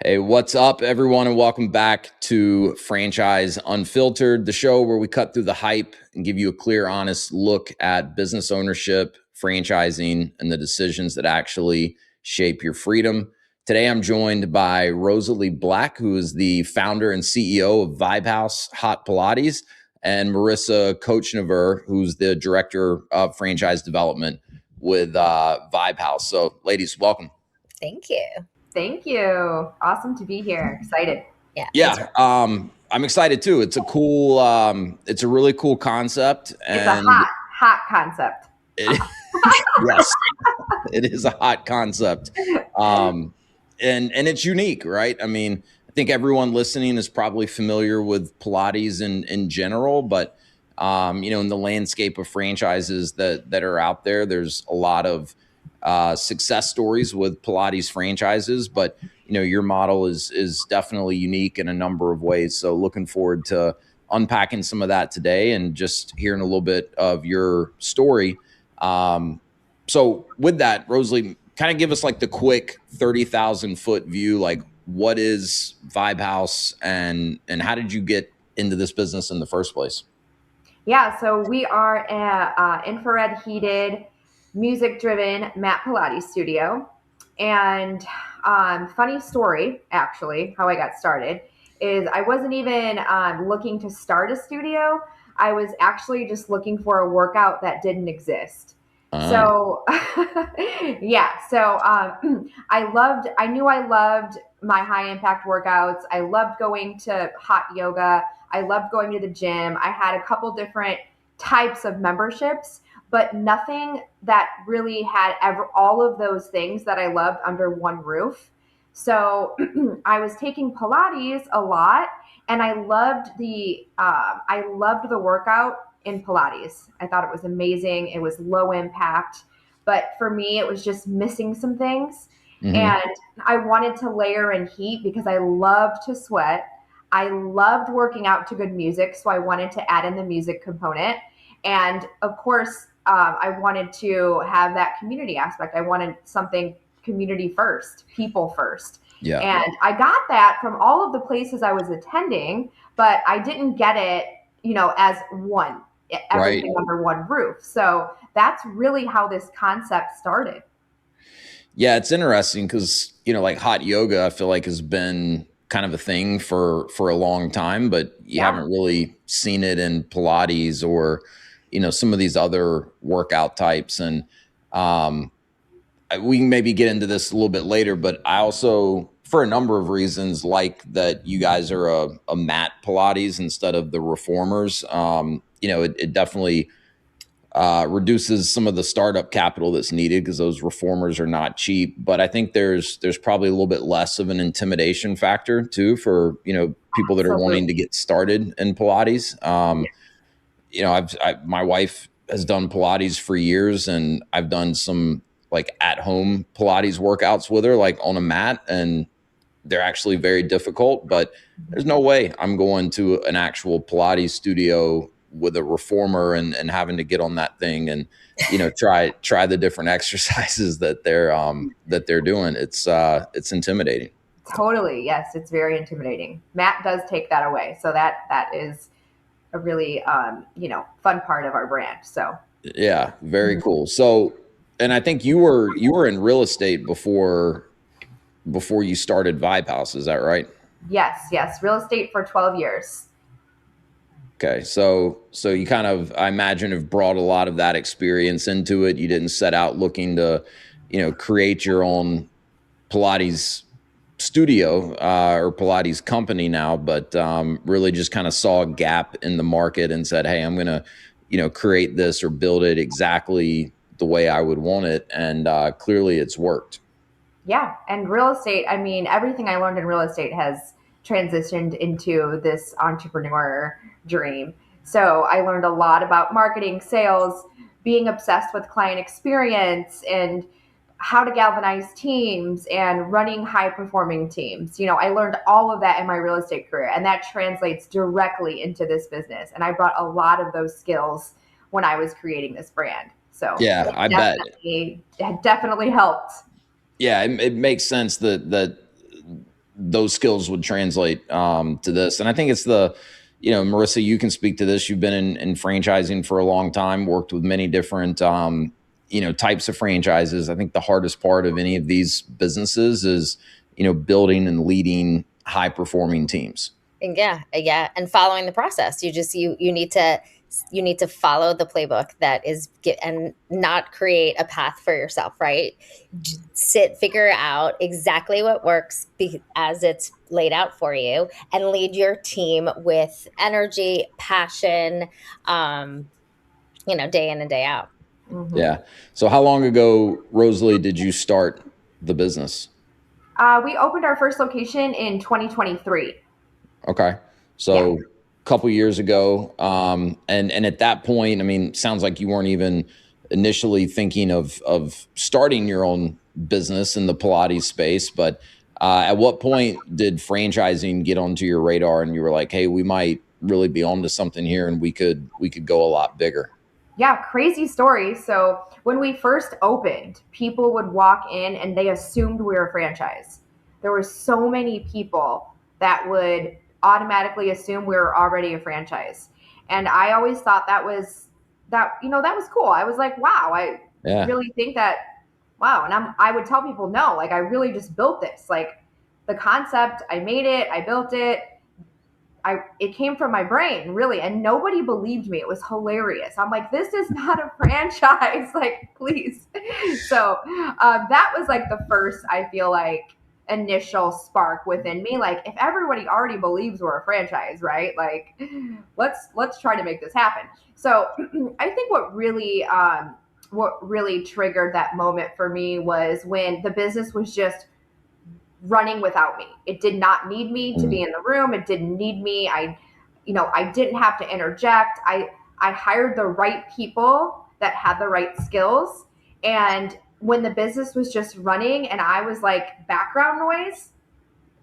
Hey, what's up, everyone, and welcome back to Franchise Unfiltered, the show where we cut through the hype and give you a clear, honest look at business ownership, franchising, and the decisions that actually shape your freedom. Today, I'm joined by Rosalie Black, who is the founder and CEO of VibeHouse Hot Pilates, and Marisa Kochnover, who's the director of franchise development with VibeHouse. So, ladies, welcome. Thank you. Thank you. Awesome to be here. Excited. Yeah. I'm excited too. It's a cool, it's a really cool concept. It's a hot concept. Yes, it is a hot concept. And it's unique, right? I mean, I think everyone listening is probably familiar with Pilates in general, but in the landscape of franchises that are out there, there's a lot of success stories with Pilates franchises, but your model is definitely unique in a number of ways. So looking forward to unpacking some of that today and just hearing a little bit of your story. So with that, Rosalie, kind of give us like the quick 30,000 foot view, like what is VibeHouse and how did you get into this business in the first place? Yeah, so we are a infrared heated, music driven mat Pilates studio. And funny story, actually, how I got started is I wasn't even looking to start a studio. I was actually just looking for a workout that didn't exist. So, yeah. So I knew I loved my high impact workouts. I loved going to hot yoga. I loved going to the gym. I had a couple different types of memberships, but nothing that really had all of those things that I loved under one roof. So I was taking Pilates a lot, and I loved the workout in Pilates. I thought it was amazing. It was low impact, but for me, it was just missing some things. Mm-hmm. And I wanted to layer in heat because I loved to sweat. I loved working out to good music, so I wanted to add in the music component. And of course, I wanted to have that community aspect. I wanted something community first, people first. Yeah. And I got that from all of the places I was attending, but I didn't get it, as everything under one roof. So that's really how this concept started. Yeah, it's interesting because, like hot yoga, I feel like has been kind of a thing for a long time, but you haven't really seen it in Pilates or, some of these other workout types. And we can maybe get into this a little bit later, but I also, for a number of reasons, like that you guys are a mat Pilates instead of the reformers. It definitely reduces some of the startup capital that's needed because those reformers are not cheap. But I think there's probably a little bit less of an intimidation factor too for people that are wanting to get started in Pilates. My wife has done Pilates for years, and I've done some like at home Pilates workouts with her, like on a mat, and they're actually very difficult. But there's no way I'm going to an actual Pilates studio with a reformer and having to get on that thing and try the different exercises that they're doing. It's intimidating. Totally. Yes, it's very intimidating. Matt does take that away. So that is a really fun part of our brand. So yeah, very cool. So, and I think you were in real estate before you started VibeHouse. Is that right? Yes. Real estate for 12 years. Okay. So you kind of, I imagine, have brought a lot of that experience into it. You didn't set out looking to, create your own Pilates studio or Pilates company now, but really just kind of saw a gap in the market and said, hey, I'm going to, create this or build it exactly the way I would want it. And clearly it's worked. Yeah. And real estate, I mean, everything I learned in real estate has transitioned into this entrepreneur dream. So I learned a lot about marketing, sales, being obsessed with client experience, and how to galvanize teams and running high performing teams. I learned all of that in my real estate career, and that translates directly into this business. And I brought a lot of those skills when I was creating this brand. So yeah, I bet it definitely helped. Yeah, it makes sense that those skills would translate to this. And I think it's Marisa, you can speak to this. You've been in franchising for a long time, worked with many different, types of franchises. I think the hardest part of any of these businesses is, building and leading high performing teams. Yeah, yeah, and following the process. You need to follow the playbook and not create a path for yourself, right? Figure out exactly what works as it's laid out for you, and lead your team with energy, passion, day in and day out. Mm-hmm. Yeah. So how long ago, Rosalie, did you start the business? We opened our first location in 2023. Okay. So a couple years ago. And at that point, I mean, sounds like you weren't even initially thinking of starting your own business in the Pilates space, but at what point did franchising get onto your radar and you were like, hey, we might really be onto something here and we could go a lot bigger? Yeah, crazy story. So when we first opened, people would walk in and they assumed we were a franchise. There were so many people that would automatically assume we were already a franchise. And I always thought that was cool. I was like, wow, I really think that, wow. And I would tell people, no, like I really just built this. Like the concept, I made it, I built it. It came from my brain, really, and nobody believed me. It was hilarious. I'm like, this is not a franchise, like, please. So that was like the first, I feel like, initial spark within me. Like, if everybody already believes we're a franchise, right? Like, let's try to make this happen. So I think what really triggered that moment for me was when the business was just running without me. It did not need me to be in the room. It didn't need me. I didn't have to interject. I hired the right people that had the right skills. And when the business was just running and I was like background noise,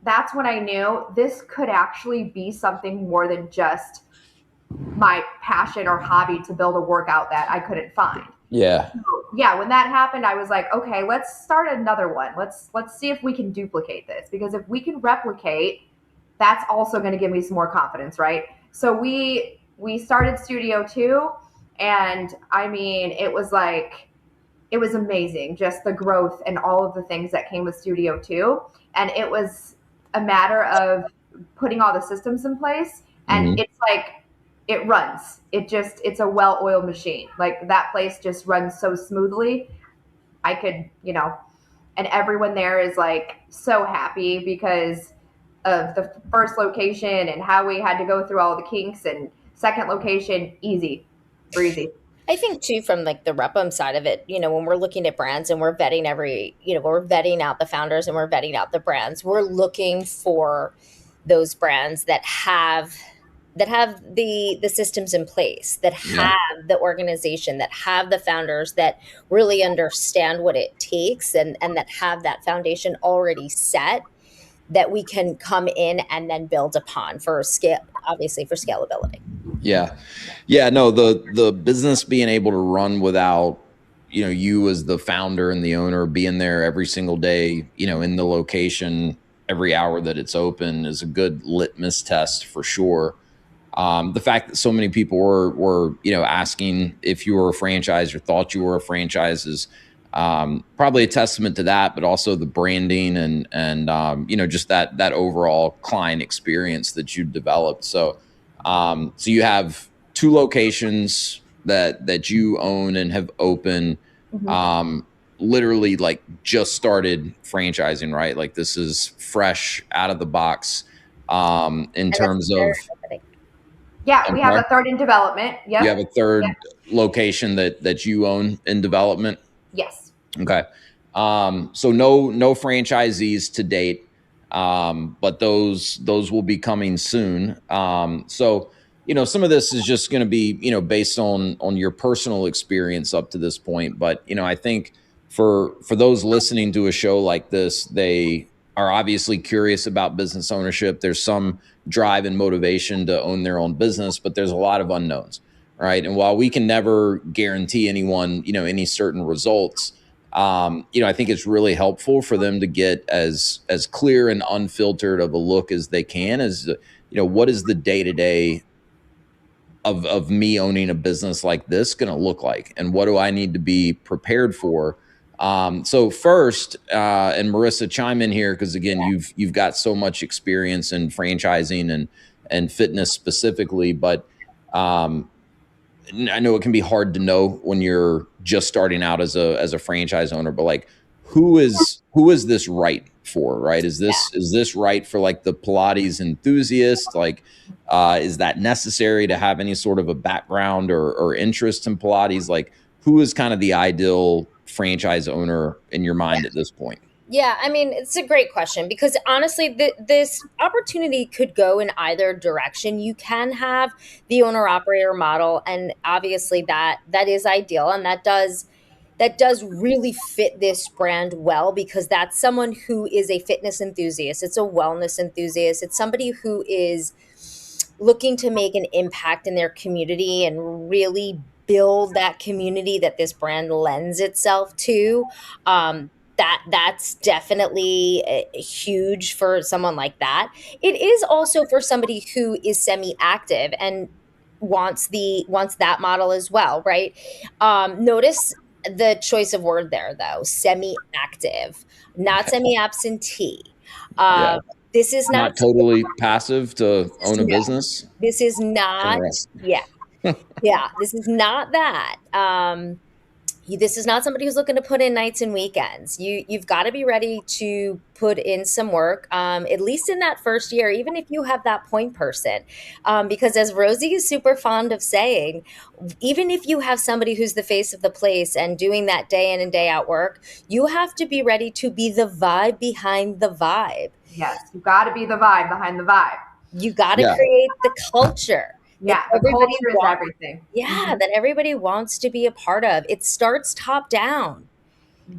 that's when I knew this could actually be something more than just my passion or hobby to build a workout that I couldn't find. Yeah. Yeah, when that happened, I was like, okay, let's start another one. Let's see if we can duplicate this, because if we can replicate, that's also going to give me some more confidence, right? So we started Studio 2, and I mean, it was amazing, just the growth and all of the things that came with Studio 2, and it was a matter of putting all the systems in place, and it's like it runs. It's a well-oiled machine. Like that place just runs so smoothly. I could, and everyone there is like so happy because of the first location and how we had to go through all the kinks, and second location, easy, breezy. I think too, from like the Repum side of it, when we're looking at brands and we're vetting we're vetting out the founders and we're vetting out the brands, we're looking for those brands that have the systems in place, that have the organization, that have the founders that really understand what it takes, and that have that foundation already set, that we can come in and then build upon for scale, obviously for scalability. Yeah. Yeah. No, the business being able to run without, you as the founder and the owner being there every single day, in the location, every hour that it's open is a good litmus test for sure. The fact that so many people were asking if you were a franchise or thought you were a franchise is probably a testament to that, but also the branding and just that overall client experience that you developed. So you have 2 locations that you own and have opened. Literally like just started franchising, right? Like this is fresh out of the box in terms of. Yeah, we have a third in development. Yep. You have a third location that you own in development? Yes. Okay. So no franchisees to date, but those will be coming soon. So some of this is just going to be based on your personal experience up to this point. But I think for those listening to a show like this, they are obviously curious about business ownership. There's some drive and motivation to own their own business, but there's a lot of unknowns, right? And while we can never guarantee anyone any certain results, I think it's really helpful for them to get as clear and unfiltered of a look as they can as, what is the day-to-day of me owning a business like this going to look like, and what do I need to be prepared for? So first, and Marisa, chime in here, because again, you've got so much experience in franchising and fitness specifically, but I know it can be hard to know when you're just starting out as a franchise owner, but like, who is this right for, right? Is this right for like the Pilates enthusiast? Like, is that necessary to have any sort of a background or interest in Pilates? Like, who is kind of the ideal franchise owner in your mind at this point? Yeah, I mean, it's a great question because honestly, this opportunity could go in either direction. You can have the owner operator model, and obviously that is ideal, and that does really fit this brand well because that's someone who is a fitness enthusiast. It's a wellness enthusiast. It's somebody who is looking to make an impact in their community and really build that community that this brand lends itself to. That's definitely huge for someone like that. It is also for somebody who is semi-active and wants that model as well, right? Notice the choice of word there, though: semi-active, not semi-absentee. Yeah. Um, this is not Not totally passive to own a no, business. this is not, Interesting. yeah, yeah, this is not that. This is not somebody who's looking to put in nights and weekends. You've got to be ready to put in some work, at least in that first year, even if you have that point person. Because as Rosie is super fond of saying, even if you have somebody who's the face of the place and doing that day in and day out work, you have to be ready to be the vibe behind the vibe. Yes, you got to be the vibe behind the vibe. You got to Yeah. create the culture. Yeah, the culture is everything. Yeah, that everybody wants to be a part of. It starts top down,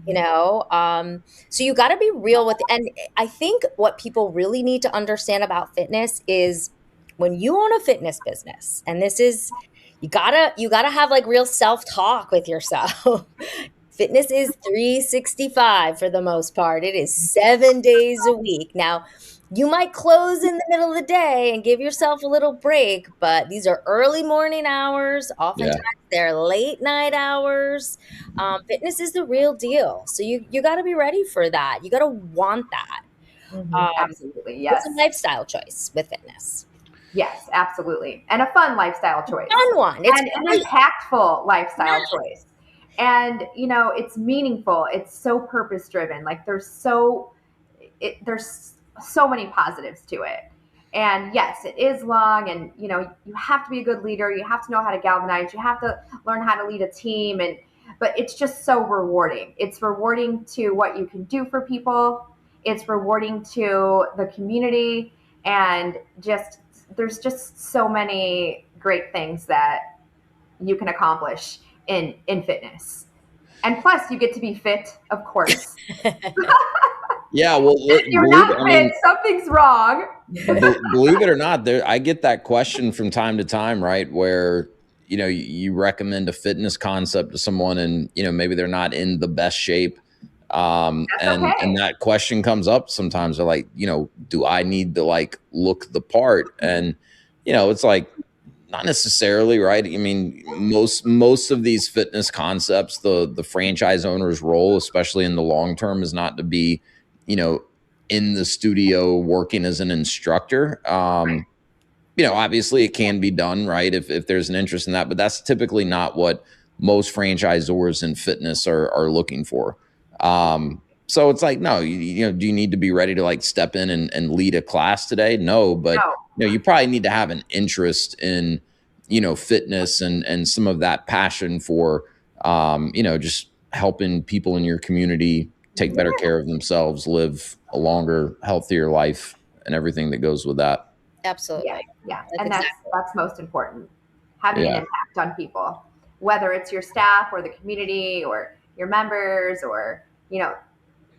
so you got to be real with, and I think what people really need to understand about fitness is when you own a fitness business, and this is, you gotta have like real self-talk with yourself. Fitness is 365 for the most part. It is 7 days a week. Now, you might close in the middle of the day and give yourself a little break, but these are early morning hours. Oftentimes, they're late night hours. Fitness is the real deal. So you got to be ready for that. You got to want that. Absolutely, yes. It's a lifestyle choice with fitness. Yes, absolutely. And a fun lifestyle choice. Fun one. It's and an impactful lifestyle choice. And, it's meaningful. It's so purpose driven. Like there's so many positives to it. And yes, it is long, and, you have to be a good leader. You have to know how to galvanize. You have to learn how to lead a team. But it's just so rewarding. It's rewarding to what you can do for people. It's rewarding to the community, and there's just so many great things that you can accomplish in fitness. And plus you get to be fit, of course. Yeah, well, if you're not fit, something's wrong. Believe it or not, I get that question from time to time, right? Where, you recommend a fitness concept to someone and, maybe they're not in the best shape. And that question comes up sometimes. They're like, do I need to like look the part? And, it's like, not necessarily, right? I mean, most of these fitness concepts, the franchise owner's role, especially in the long term, is not to be, in the studio working as an instructor. Obviously it can be done, right? If there's an interest in that, but that's typically not what most franchisors in fitness are looking for. So it's like, no, do you need to be ready to like step in and lead a class today? No, but you probably need to have an interest in, fitness and some of that passion for, just helping people in your community take better care of themselves, live a longer, healthier life, and everything that goes with that. Absolutely. Yeah. And that's most important. Having an impact on people, whether it's your staff or the community or your members or,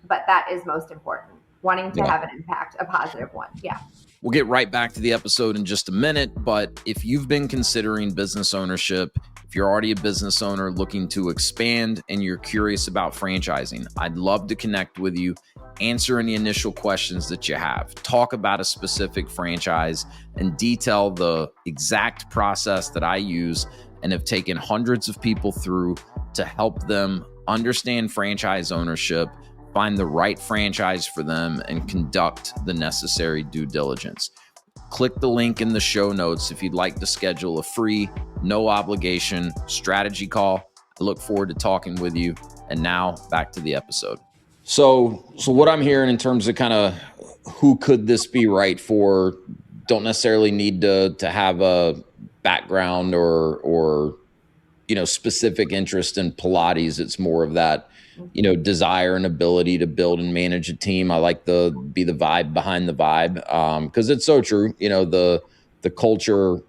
but that is most important. Wanting to have an impact, a positive one. Yeah. We'll get right back to the episode in just a minute, but if you've been considering business ownership, if If you're already a business owner looking to expand and you're curious about franchising, I'd love to connect with you, answer any initial questions that you have, talk about a specific franchise, and detail the exact process that I use and have taken hundreds of people through to help them understand franchise ownership, find the right franchise for them, and conduct the necessary due diligence. Click the link in the show notes if you'd like to schedule a free, no obligation strategy call. I look forward to talking with you. And now back to the episode. So what I'm hearing in terms of kind of who could this be right for, don't necessarily need to have a background or specific interest in Pilates. It's more of that, desire and ability to build and manage a team. I like to be the vibe behind the vibe, because it's so true. The culture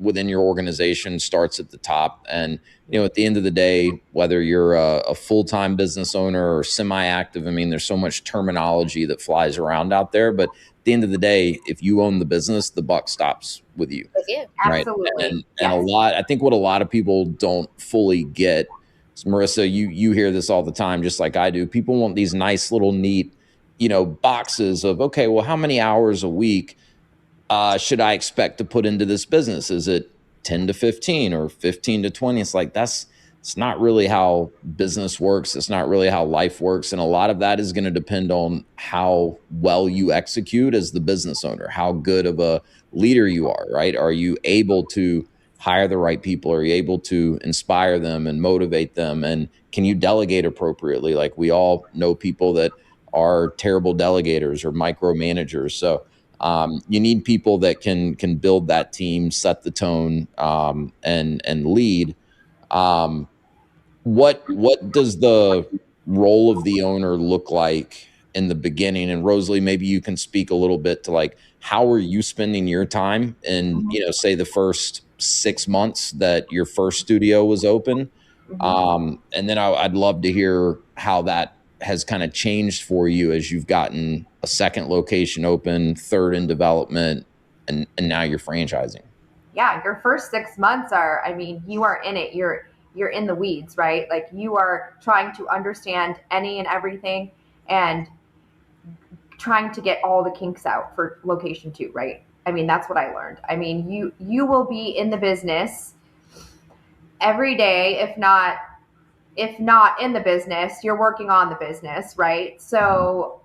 within your organization starts at the top. And, at the end of the day, whether you're a full-time business owner or semi-active, I mean, there's so much terminology that flies around out there. But at the end of the day, if you own the business, the buck stops with you. With you. Right. Absolutely. And I think what a lot of people don't fully get is, Marissa, you hear this all the time, just like I do. People want these nice little neat, boxes of, okay, well, how many hours a week should I expect to put into this business? Is it 10 to 15 or 15 to 20? It's like, it's not really how business works. It's not really how life works. And a lot of that is going to depend on how well you execute as the business owner, how good of a leader you are, right? Are you able to hire the right people? Are you able to inspire them and motivate them? And can you delegate appropriately? Like, we all know people that are terrible delegators or micromanagers. So you need people that can build that team, set the tone, and lead. What does the role of the owner look like in the beginning? And Rosalie, maybe you can speak a little bit to, like, how are you spending your time in, say the first 6 months that your first studio was open? And then I'd love to hear how that has kind of changed for you as you've gotten a second location open, third in development, and now you're franchising. Yeah, your first 6 months are, I mean, you are in it. You're in the weeds, right? Like, you are trying to understand any and everything and trying to get all the kinks out for location 2, right? I mean, that's what I learned. I mean, you will be in the business every day, if not in the business, you're working on the business, right? So,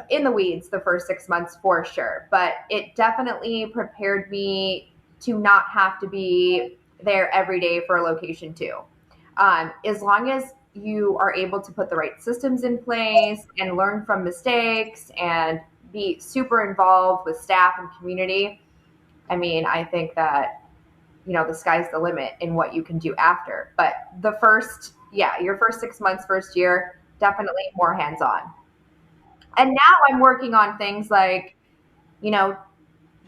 in the weeds the first 6 months for sure, but it definitely prepared me to not have to be there every day for location 2. As long as you are able to put the right systems in place and learn from mistakes and be super involved with staff and community, I mean, I think that, the sky's the limit in what you can do after. But your first 6 months, first year, definitely more hands-on. And now I'm working on things like,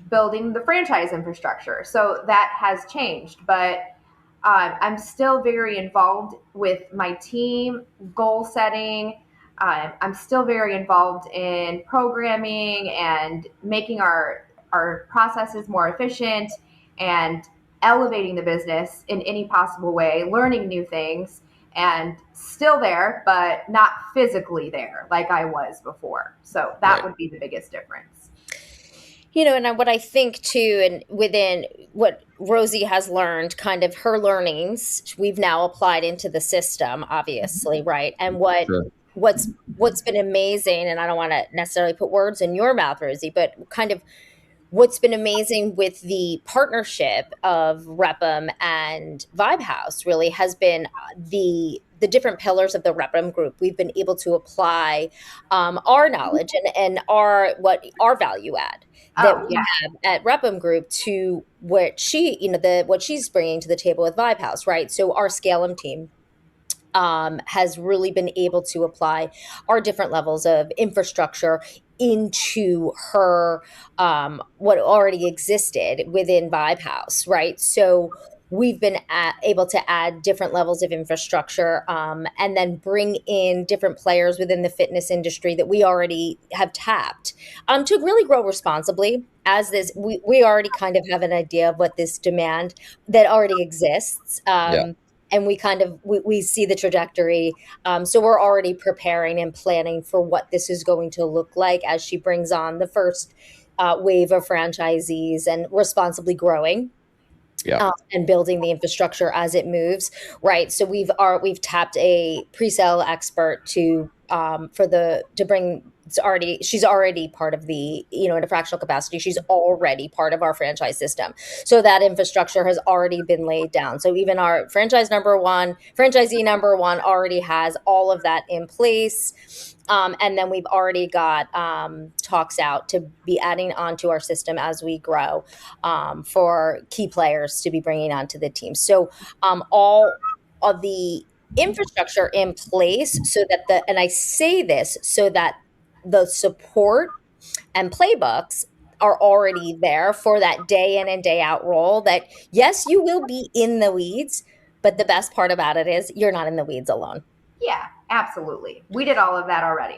building the franchise infrastructure. So that has changed, but I'm still very involved with my team, goal setting. I'm still very involved in programming and making our processes more efficient and elevating the business in any possible way, learning new things, and still there, but not physically there like I was before. So that would be the biggest difference. And what I think too, and within what Rosie has learned, kind of her learnings, we've now applied into the system, obviously, right? And what's been amazing, and I don't want to necessarily put words in your mouth, Rosie, but kind of what's been amazing with the partnership of Repum and VibeHouse really has been the different pillars of the Repum group. We've been able to apply our knowledge and our value add that we have at Repum Group to what what she's bringing to the table with VibeHouse, right? So our Scalum team has really been able to apply our different levels of infrastructure into her what already existed within VibeHouse, right? So we've been able to add different levels of infrastructure and then bring in different players within the fitness industry that we already have tapped to really grow responsibly. As this, we already kind of have an idea of what this demand that already exists. and we see the trajectory. So we're already preparing and planning for what this is going to look like as she brings on the first wave of franchisees and responsibly growing Yeah. and building the infrastructure as it moves, right? So we've tapped a pre-sale expert to for the to bring. She's already part of the, in a fractional capacity, she's already part of our franchise system. So that infrastructure has already been laid down. So even our franchisee number one already has all of that in place. And then we've already got talks out to be adding onto our system as we grow, for key players to be bringing onto the team. So all of the infrastructure in place so that and I say this so that the support and playbooks are already there for that day in and day out role, that yes, you will be in the weeds, but the best part about it is you're not in the weeds alone. Yeah, absolutely. We did all of that already.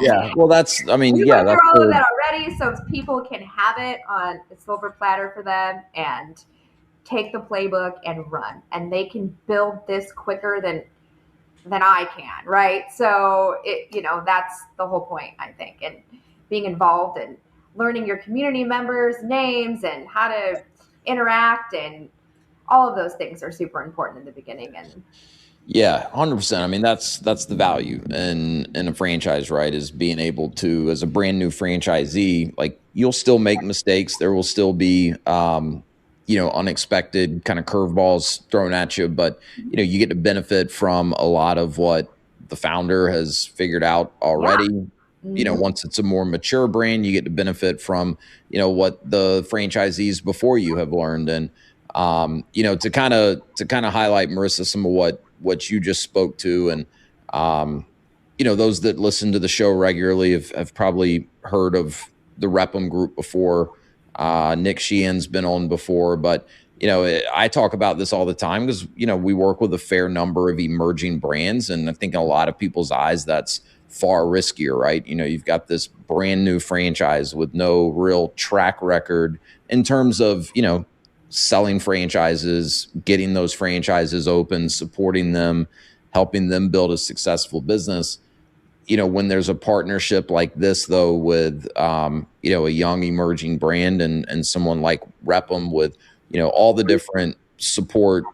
Yeah. Well, We yeah, went that's through all of that already, so people can have it on a silver platter for them and take the playbook and run, and they can build this quicker than I can, right? So that's the whole point, I think, and being involved and learning your community members' names and how to interact and all of those things are super important in the beginning. And Yeah, 100%. I mean, that's the value in a franchise, right? Is being able to, as a brand new franchisee, like, you'll still make mistakes. There will still be unexpected kind of curveballs thrown at you, but you get to benefit from a lot of what the founder has figured out yeah. already. Mhm. Once it's a more mature brand, you get to benefit from what the franchisees before you have learned. And to kind of highlight, Marissa, some of what you just spoke to, and those that listen to the show regularly have probably heard of the Repham Group before. Nick Sheehan's been on before, but I talk about this all the time because we work with a fair number of emerging brands, and I think in a lot of people's eyes that's far riskier, right? You've got this brand new franchise with no real track record in terms of selling franchises, getting those franchises open, supporting them, helping them build a successful business. When there's a partnership like this, though, with a young emerging brand and someone like Repham with all the different support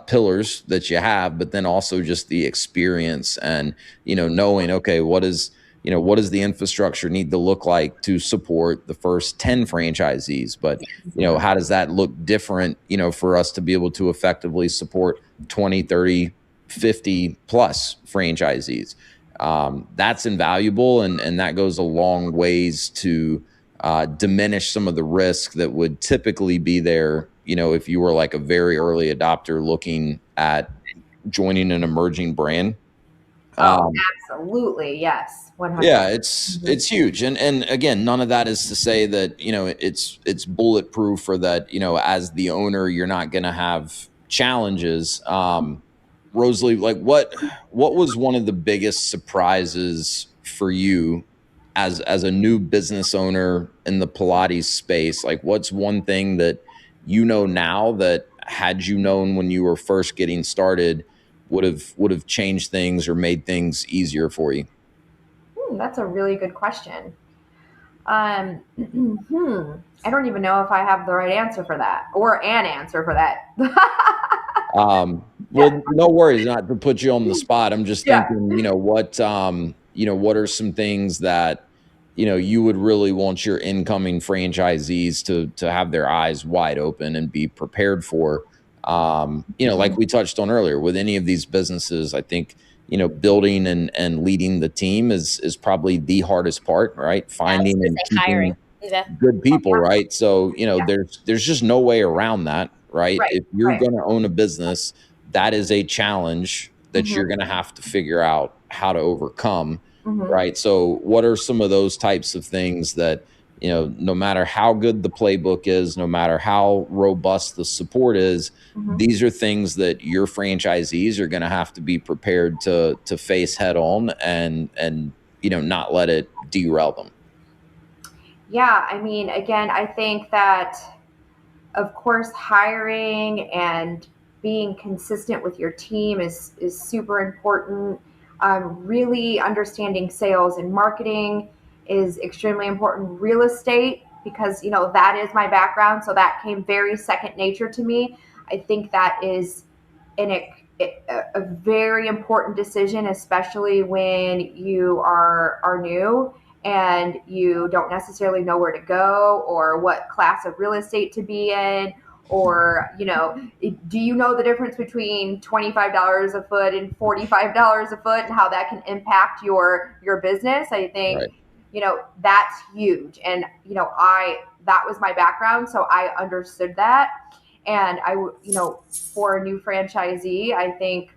pillars that you have, but then also just the experience and knowing, okay, what does the infrastructure need to look like to support the first 10 franchisees, but how does that look different for us to be able to effectively support 20, 30, 50 plus franchisees. That's invaluable, and that goes a long ways to diminish some of the risk that would typically be there if you were like a very early adopter looking at joining an emerging brand. Oh, absolutely. Yes. Yeah, 100. it's huge, and again, none of that is to say that it's bulletproof, or that as the owner you're not going to have challenges. Rosalie, like, what was one of the biggest surprises for you as a new business owner in the Pilates space? Like, what's one thing that now that, had you known when you were first getting started, would have changed things or made things easier for you? That's a really good question. I don't even know if I have the right answer for that or an answer for that. Well, no worries, not to put you on the spot. I'm just Yeah. thinking, what are some things that, you would really want your incoming franchisees to have their eyes wide open and be prepared for? Like we touched on earlier, with any of these businesses, I think, building and leading the team is probably the hardest part, right? Yeah, I was Finding gonna and say keeping hiring. Yeah. good people, right? So, Yeah. there's just no way around that, right? Right. If you're Right. going to own a business, that is a challenge that Hmm. you're going to have to figure out how to overcome, Hmm. right? So, what are some of those types of things that, no matter how good the playbook is, no matter how robust the support is, Hmm. these are things that your franchisees are going to have to be prepared to face head on, and not let it derail them. Yeah. I mean, again, I think that, of course, hiring and being consistent with your team is super important. Really understanding sales and marketing is extremely important. Real estate, because that is my background, so that came very second nature to me. I think that is a very important decision, especially when you are new and you don't necessarily know where to go or what class of real estate to be in, or do you know the difference between $25 a foot and $45 a foot, and how that can impact your business? I think Right. that's huge. And I that was my background, so I understood that. And for a new franchisee, I think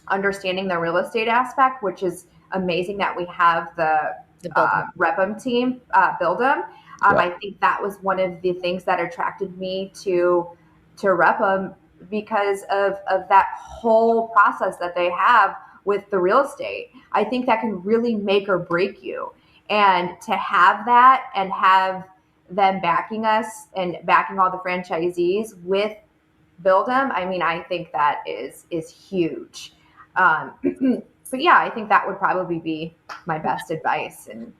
understanding the real estate aspect, which is amazing that we have the The building. Repum team, build them. Yeah. I think that was one of the things that attracted me to Repum, because of that whole process that they have with the real estate. I think that can really make or break you. And to have that and have them backing us and backing all the franchisees with build them, I mean, I think that is huge. Um, but yeah, I think that would probably be my best advice. And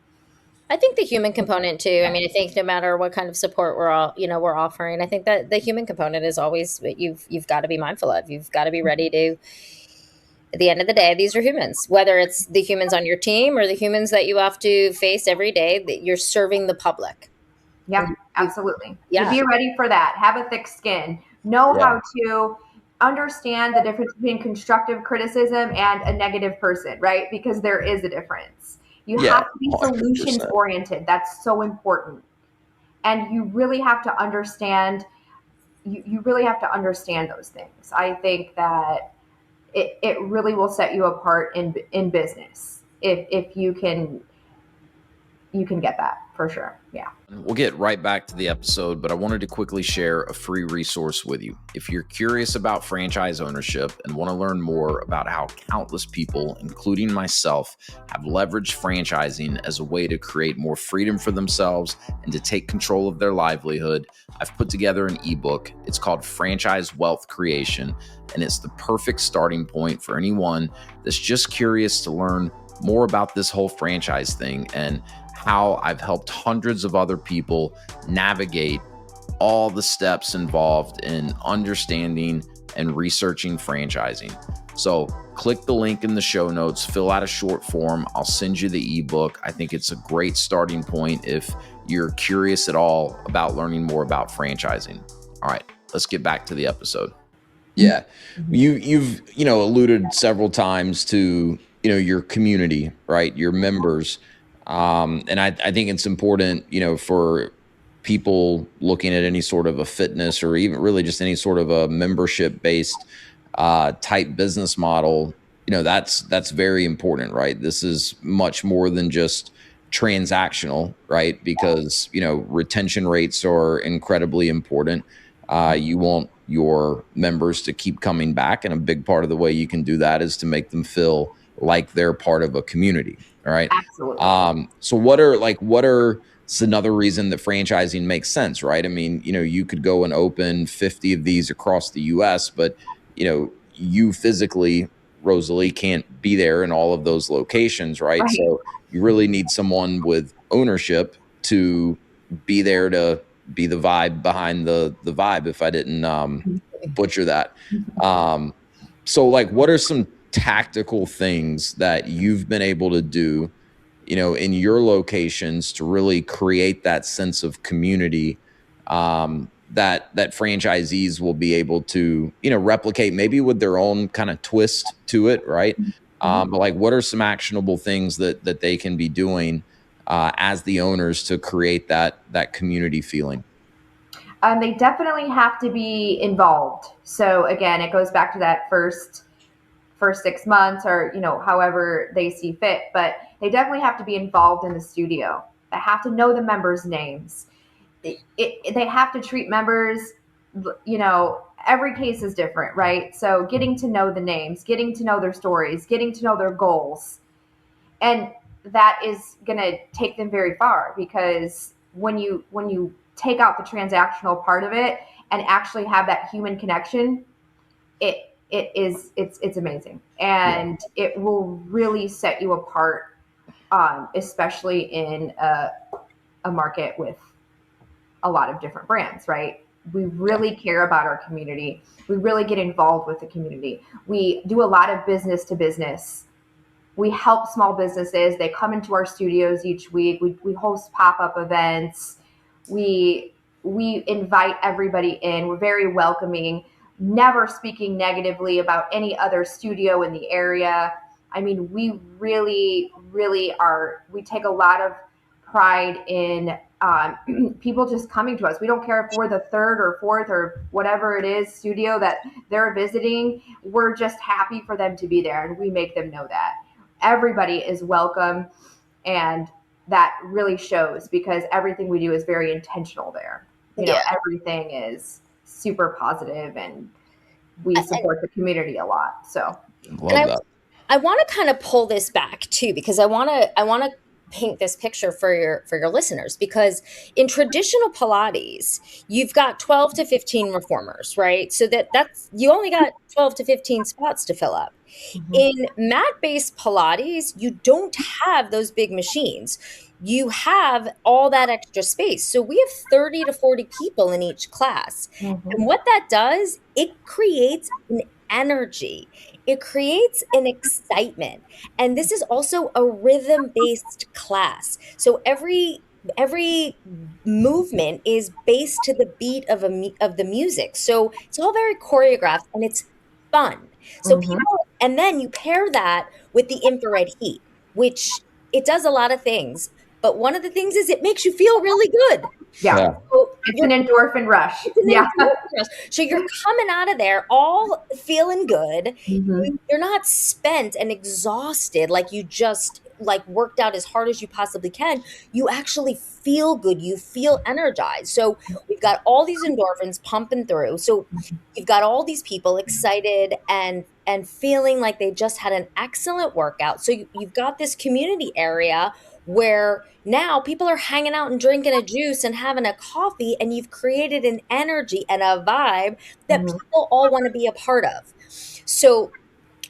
I think the human component too. I mean, I think no matter what kind of support we're offering, I think that the human component is always what you've got to be mindful of. You've got to be ready to. At the end of the day, these are humans. Whether it's the humans on your team or the humans that you have to face every day, that you're serving the public. yeah, absolutely. Yeah. To be ready for that, have a thick skin, know Yeah. how to understand the difference between constructive criticism and a negative person, right? Because there is a difference. You Yeah. have to be 100%. solutions oriented. That's so important. And you really have to understand you really have to understand those things. I think that it really will set you apart in business if you can get that, for sure. Yeah. We'll get right back to the episode, but I wanted to quickly share a free resource with you. If you're curious about franchise ownership and want to learn more about how countless people, including myself, have leveraged franchising as a way to create more freedom for themselves and to take control of their livelihood, I've put together an ebook. It's called Franchise Wealth Creation, and it's the perfect starting point for anyone that's just curious to learn more about this whole franchise thing and how I've helped hundreds of other people navigate all the steps involved in understanding and researching franchising. So click the link in the show notes, fill out a short form. I'll send you the ebook. I think it's a great starting point if you're curious at all about learning more about franchising. All right, let's get back to the episode. Yeah, you've alluded several times to your community, right? Your members. And I think it's important, for people looking at any sort of a fitness or even really just any sort of a membership based type business model. That's very important, right? This is much more than just transactional, right? Because retention rates are incredibly important. You want your members to keep coming back, and a big part of the way you can do that is to make them feel like they're part of a community. All right. Absolutely. So what are it's another reason that franchising makes sense, right? I mean, you could go and open 50 of these across the US, but you physically, Rosalie, can't be there in all of those locations, right? Right. So you really need someone with ownership to be there to be the vibe behind the vibe, if I didn't butcher that. So what are some tactical things that you've been able to do in your locations to really create that sense of community that franchisees will be able to replicate, maybe with their own kind of twist to it, right? But what are some actionable things that they can be doing as the owners to create that community feeling? They definitely have to be involved. So again, it goes back to that first 6 months, or however they see fit, but they definitely have to be involved in the studio. They have to know the members' names. They have to treat members, every case is different, right? So getting to know the names, getting to know their stories, getting to know their goals, and that is going to take them very far, because when you take out the transactional part of it and actually have that human connection, it's amazing, and it will really set you apart, especially in a market with a lot of different brands, right? We really care about our community. We really get involved with the community. We do a lot of business to business. We help small businesses. They come into our studios each week. We host pop-up events. We invite everybody in. We're very welcoming, never speaking negatively about any other studio in the area. I mean, we really, really are, we take a lot of pride in people just coming to us. We don't care if we're the third or fourth or whatever it is studio that they're visiting. We're just happy for them to be there, and we make them know that everybody is welcome, and that really shows because everything we do is very intentional there. You know, everything is super positive, and we support the community a lot. So Love that. I want to kind of pull this back too, because I want to paint this picture for your listeners, because in traditional Pilates you've got 12 to 15 reformers, right? So that's you only got 12 to 15 spots to fill up. In mat-based Pilates, you don't have those big machines. You have all that extra space. So we have 30 to 40 people in each class. And what that does, it creates an energy. It creates an excitement. And this is also a rhythm-based class. So every movement is based to the beat of the music. So it's all very choreographed and it's fun. So people, and then you pair that with the infrared heat, which it does a lot of things. But one of the things is it makes you feel really good. Yeah. So it's an endorphin rush. So you're coming out of there all feeling good. You're not spent and exhausted like you just like worked out as hard as you possibly can. You actually feel good. You feel energized. So we've got all these endorphins pumping through. So you've got all these people excited and feeling like they just had an excellent workout. So you've got this community area where now people are hanging out and drinking a juice and having a coffee, and you've created an energy and a vibe that people all want to be a part of. So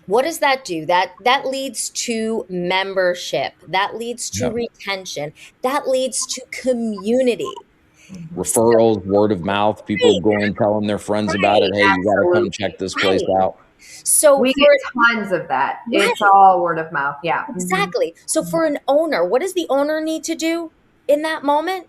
what does that do? That leads to membership. That leads to retention. That leads to community. Referrals, word of mouth, people go and telling their friends about it. Hey, you got to come check this place out. So we get tons of that. It's all word of mouth. Yeah, exactly. So for an owner, what does the owner need to do in that moment?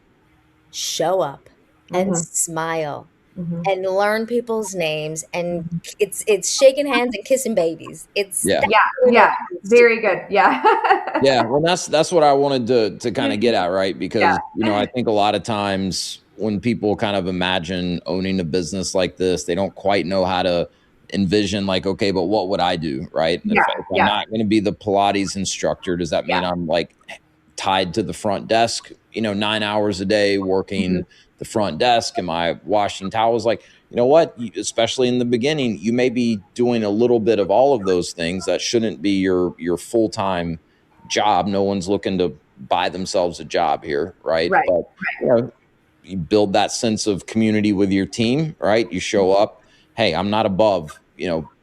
Show up and smile and learn people's names, and it's shaking hands and kissing babies. It's very good. Yeah, well, that's what I wanted to kind of get at, right? Because I think a lot of times when people kind of imagine owning a business like this, they don't quite know how to envision, like, okay, but what would I do, right? If I'm not going to be the Pilates instructor, does that mean I'm like tied to the front desk, 9 hours a day working the front desk? Am I washing towels? Like, you know what, especially in the beginning, you may be doing a little bit of all of those things. That shouldn't be your full-time job. No one's looking to buy themselves a job here, right? But you build that sense of community with your team, right? You show up, hey, I'm not above,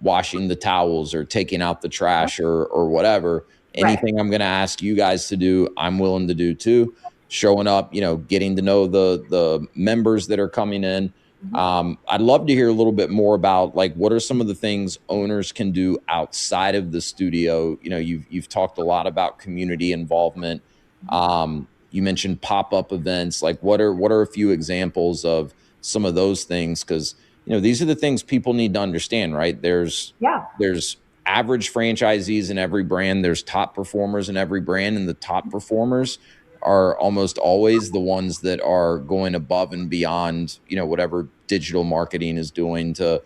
washing the towels or taking out the trash or whatever. Anything I'm going to ask you guys to do, I'm willing to do too. Showing up, getting to know the members that are coming in. I'd love to hear a little bit more about, like, what are some of the things owners can do outside of the studio? You've talked a lot about community involvement. You mentioned pop-up events. Like, what are a few examples of some of those things? Because these are the things people need to understand, right? There's average franchisees in every brand. There's top performers in every brand, and the top performers are almost always the ones that are going above and beyond, whatever digital marketing is doing to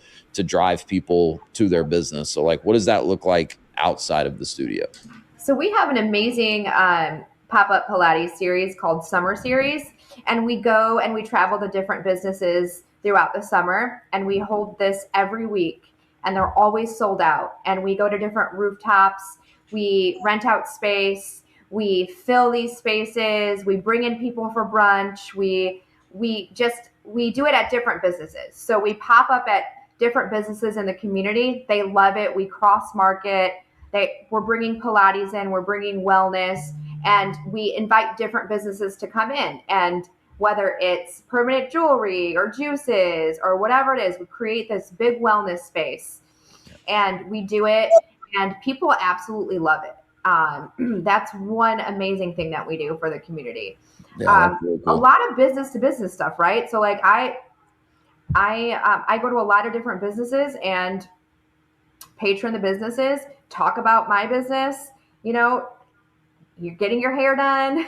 drive people to their business. So, like, what does that look like outside of the studio? So we have an amazing pop-up Pilates series called Summer Series, and we go and we travel to different businesses throughout the summer, and we hold this every week, and they're always sold out. And we go to different rooftops, we rent out space, we fill these spaces, we bring in people for brunch, we do it at different businesses. So we pop up at different businesses in the community. They love it. We cross market. We're bringing Pilates in, we're bringing wellness, and we invite different businesses to come in. And whether it's permanent jewelry or juices or whatever it is, we create this big wellness space, and we do it, and people absolutely love it. That's one amazing thing that we do for the community. Yeah, that's really cool. A lot of business to business stuff, right? So like I go to a lot of different businesses and patron the businesses, talk about my business. You know, you're getting your hair done,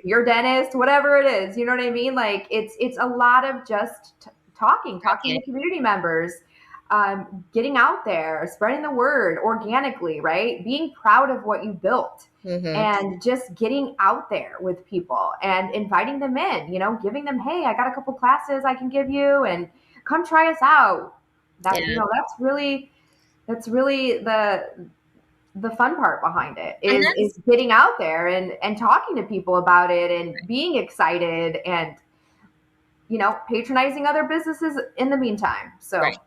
your dentist, whatever it is. You know what I mean? Like it's a lot of just talking to community members, getting out there, spreading the word organically, right? Being proud of what you built. And just getting out there with people and inviting them in, you know, giving them, hey, I got a couple classes I can give you and come try us out. That, you know, that's really the fun part behind it is getting out there and talking to people about it and being excited and, you know, patronizing other businesses in the meantime. So. Right.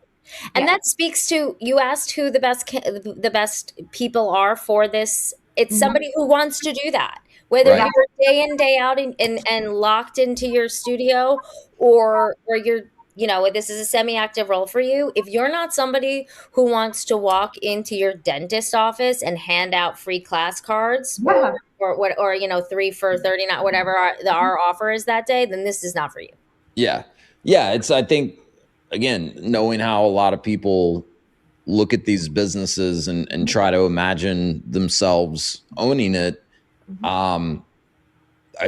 And that speaks to, you asked who the best people are for this. It's somebody who wants to do that, whether you're day in, day out and locked into your studio, or you're, you know, this is a semi-active role for you. If you're not somebody who wants to walk into your dentist office and hand out free class cards, or you know, 3 for $39, whatever our offer is that day, then this is not for you. Yeah. It's, I think, again, knowing how a lot of people look at these businesses and try to imagine themselves owning it. I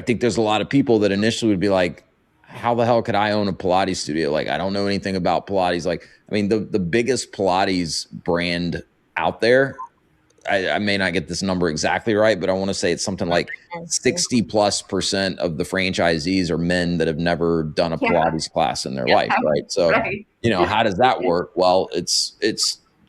think there's a lot of people that initially would be like, how the hell could I own a Pilates studio? Like, I don't know anything about Pilates. Like, I mean, the biggest Pilates brand out there, I may not get this number exactly right, but I want to say it's something like 60+% of the franchisees are men that have never done a Pilates class in their life, right? So, you know, how does that work? Well, it's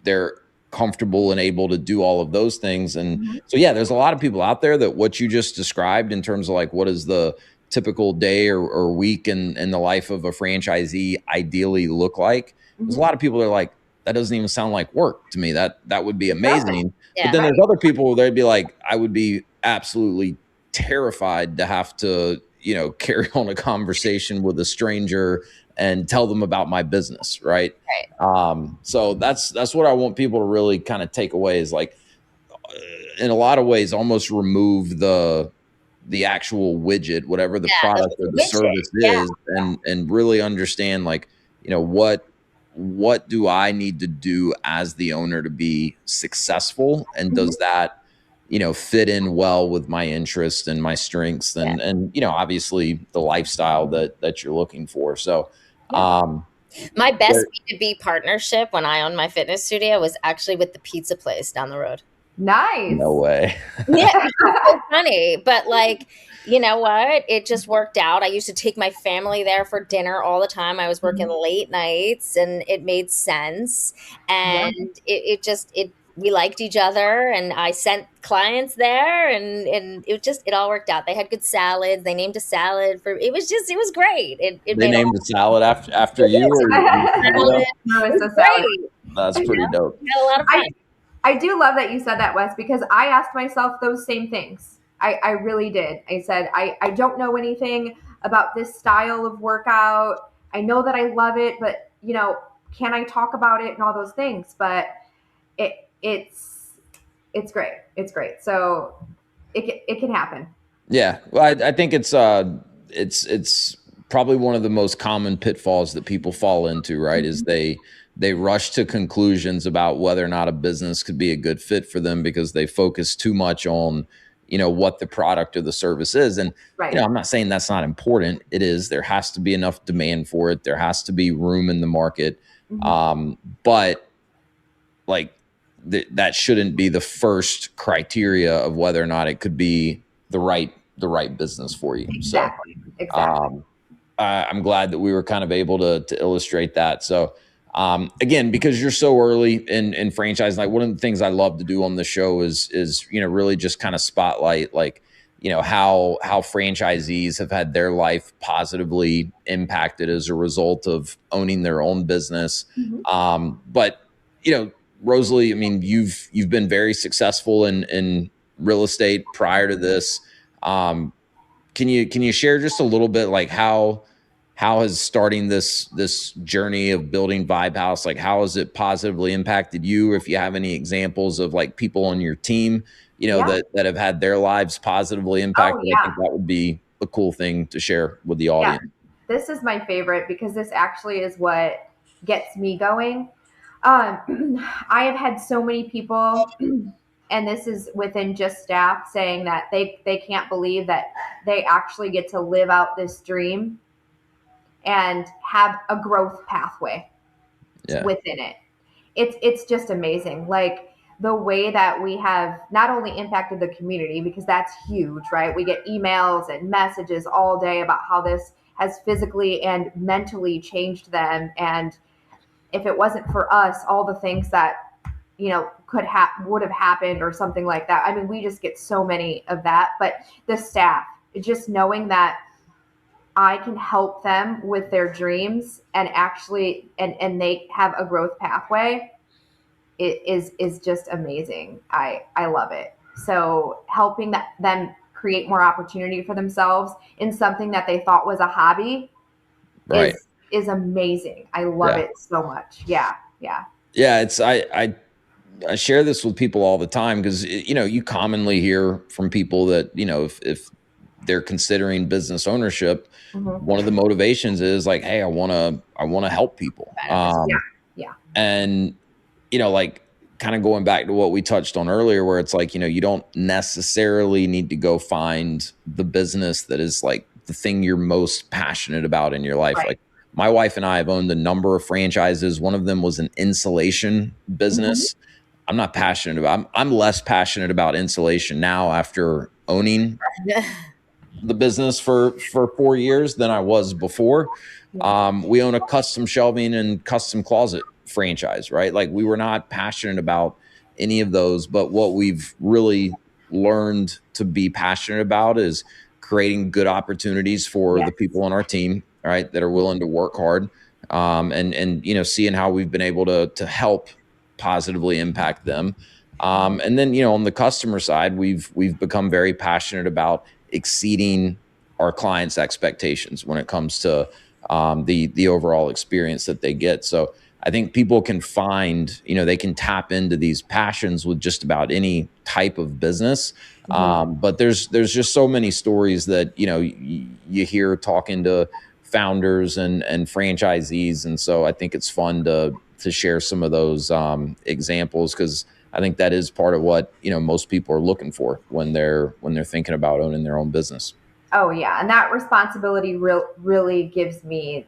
they're comfortable and able to do all of those things. And so, yeah, there's a lot of people out there that what you just described in terms of like, what is the typical day or week in the life of a franchisee ideally look like? There's a lot of people that are like, that doesn't even sound like work to me. That would be amazing. But then there's other people where they'd be like, I would be absolutely terrified to have to, you know, carry on a conversation with a stranger and tell them about my business. Right. So that's what I want people to really kind of take away is like, in a lot of ways, almost remove the actual widget, whatever the product or the service is, and really understand, like, you know, what do I need to do as the owner to be successful? And does that, you know, fit in well with my interests and my strengths and, you know, obviously the lifestyle that you're looking for. So, my best B2B partnership when I owned my fitness studio was actually with the pizza place down the road. Nice. No way. Yeah, it's so funny, but like, you know what? It just worked out. I used to take my family there for dinner all the time. I was working late nights, and it made sense. And we liked each other, and I sent clients there, and it all worked out. They had good salads. They named a salad it was great. They named a salad after you. That's pretty dope. We had a lot of fun. I do love that you said that, Wes, because I asked myself those same things. I really did. I said, I don't know anything about this style of workout. I know that I love it, but, you know, can I talk about it and all those things? But it's great. It's great. So it can happen. Yeah. Well, I think it's probably one of the most common pitfalls that people fall into, right? Is they rush to conclusions about whether or not a business could be a good fit for them because they focus too much on, you know, what the product or the service is. And, you know, I'm not saying that's not important. It is. There has to be enough demand for it. There has to be room in the market. But like that shouldn't be the first criteria of whether or not it could be the right business for you. Exactly. I'm glad that we were kind of able to illustrate that. So, again, because you're so early in franchise, like one of the things I love to do on the show is, you know, really just kind of spotlight like how franchisees have had their life positively impacted as a result of owning their own business. But Rosalie, I mean, you've been very successful in real estate prior to this. Can you share just a little bit, like how has starting this journey of building VibeHouse, like how has it positively impacted you? If you have any examples of like people on your team, Yeah. that have had their lives positively Oh, impacted, I think yeah. that would be a cool thing to share with the Yeah. audience. This is my favorite because this actually is what gets me going. I have had so many people, and this is within just staff, saying that they can't believe that they actually get to live out this dream and have a growth pathway Yeah. within it. It's just amazing. Like the way that we have not only impacted the community, because that's huge, right? We get emails and messages all day about how this has physically and mentally changed them. And if it wasn't for us, all the things that would have happened or something like that. I mean, we just get so many of that. But the staff, just knowing that I can help them with their dreams and actually and they have a growth pathway, it is just amazing. I love it. So helping them create more opportunity for themselves in something that they thought was a hobby Right. is amazing. I love Yeah. it so much. Yeah. Yeah. Yeah. It's I share this with people all the time because you commonly hear from people that if they're considering business ownership, Mm-hmm. one of the motivations is like, hey, I want to help people. Benefits. Yeah. Yeah. And like kind of going back to what we touched on earlier, where it's like, you don't necessarily need to go find the business that is like the thing you're most passionate about in your life. Right. Like my wife and I have owned a number of franchises. One of them was an insulation Mm-hmm. business. I'm not passionate about. I'm less passionate about insulation now after owning the business for 4 years than I was before. Yeah. We own a custom shelving and custom closet franchise, right? Like we were not passionate about any of those, but what we've really learned to be passionate about is creating good opportunities for Yes. the people on our team, right, that are willing to work hard, and seeing how we've been able to help positively impact them. And then on the customer side, we've become very passionate about exceeding our clients' expectations when it comes to the overall experience that they get. So I think people can find, they can tap into these passions with just about any type of business. Mm-hmm. But there's just so many stories that you hear talking to founders and franchisees, and so I think it's fun to share some of those examples, because I think that is part of what most people are looking for when they're thinking about owning their own business. Oh yeah, and that responsibility really gives me,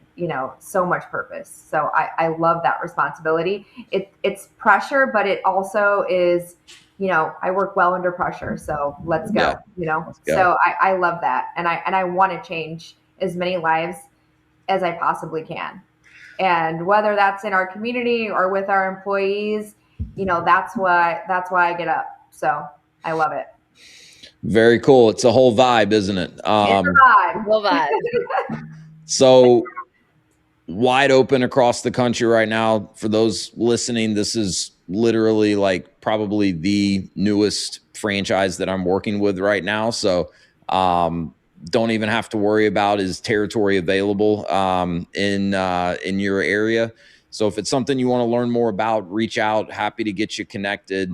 so much purpose. So I love that responsibility. It's pressure, but it also is, I work well under pressure. So let's Yeah, go, let's go. So I love that, and I want to change as many lives as I possibly can. And whether that's in our community or with our employees, that's why I get up. So I love it. Very cool. It's a whole vibe, isn't it? It's a vibe. Well, vibe. So wide open across the country right now. For those listening, this is literally like probably the newest franchise that I'm working with right now. So don't even have to worry about is territory available in your area. So if it's something you want to learn more about, reach out. Happy to get you connected.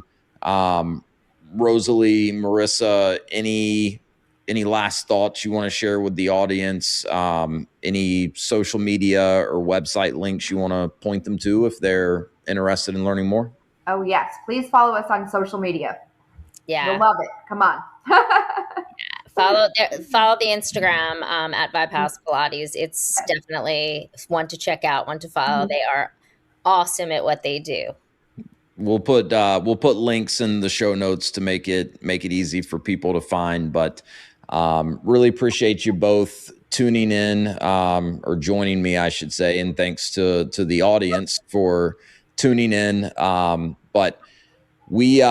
Rosalie, Marisa, any last thoughts you want to share with the audience? Any social media or website links you want to point them to if they're interested in learning more? Oh yes, please follow us on social media. You'll Yeah. love it. Come on. Follow the Instagram at VibeHouse Pilates. It's definitely one to check out, one to follow. They are awesome at what they do. We'll put links in the show notes to make it easy for people to find. But really appreciate you both tuning in, or joining me, I should say, and thanks to the audience for tuning in. But we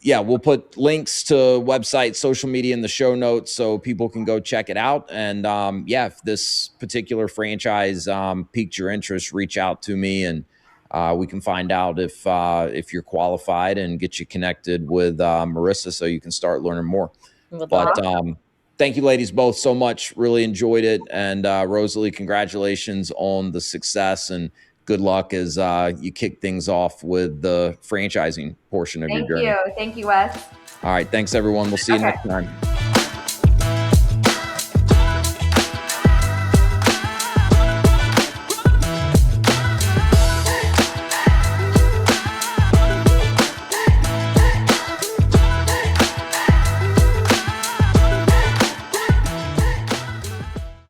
yeah, we'll put links to website, social media in the show notes so people can go check it out. And yeah, if this particular franchise piqued your interest, reach out to me and we can find out if you're qualified and get you connected with Marisa so you can start learning more. But thank you, ladies, both so much. Really enjoyed it. And Rosalie, congratulations on the success and good luck as you kick things off with the franchising portion of your journey. Thank you. Thank you, Wes. All right. Thanks, everyone. We'll see you next time.